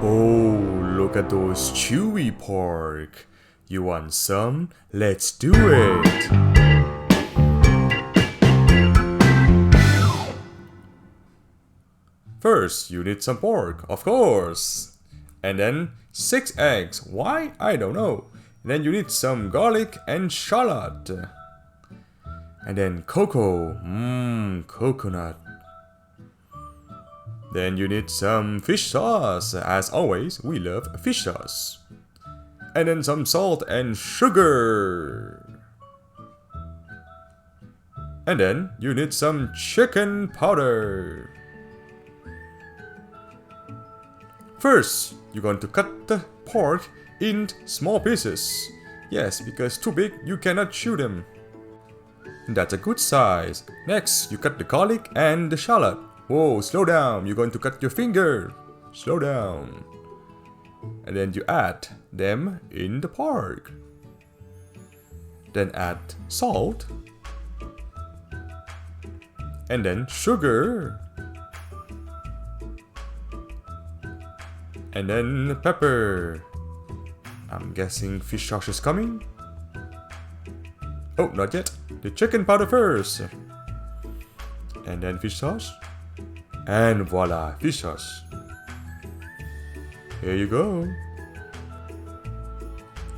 Oh, look at those chewy pork. You want some? Let's do it! First, you need some pork, of course. And then 6 eggs. Why? I don't know. And then you need some garlic and shallot. And then cocoa. Coconut. Then you need some fish sauce. As always, we love fish sauce. And then some salt and sugar. And then you need some chicken powder. First, you're going to cut the pork in small pieces. Yes, because too big, you cannot chew them. That's a good size. Next, you cut the garlic and the shallot. Whoa, slow down, you're going to cut your finger. Slow down. And then you add them in the pork. Then add salt. And then sugar. And then pepper. I'm guessing fish sauce is coming. Oh, not yet. The chicken powder first. And then fish sauce. And voila, fish sauce. Here you go.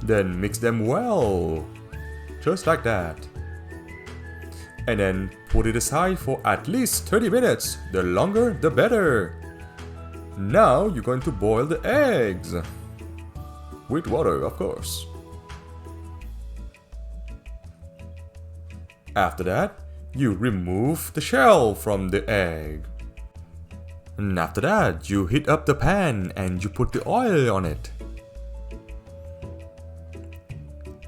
Then mix them well. Just like that. And then put it aside for at least 30 minutes. The longer, the better. Now you're going to boil the eggs. With water, of course. After that, you remove the shell from the egg. And after that, you heat up the pan and you put the oil on it.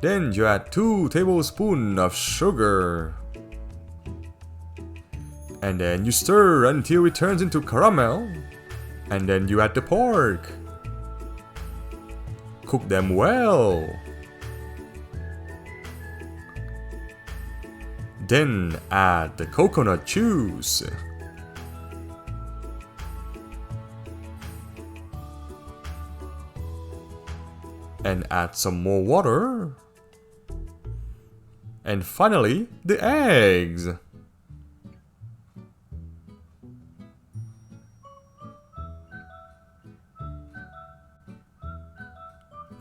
Then you add 2 tablespoons of sugar. And then you stir until it turns into caramel. And then you add the pork. Cook them well. Then add the coconut juice. And add some more water. And finally, the eggs.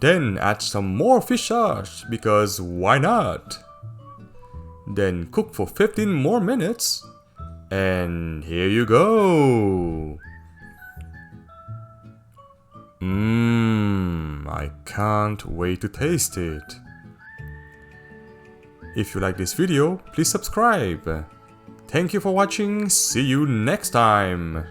Then add some more fish sauce, because why not? Then cook for 15 more minutes. And here you go. I can't wait to taste it. If you like this video, please subscribe. Thank you for watching. See you next time.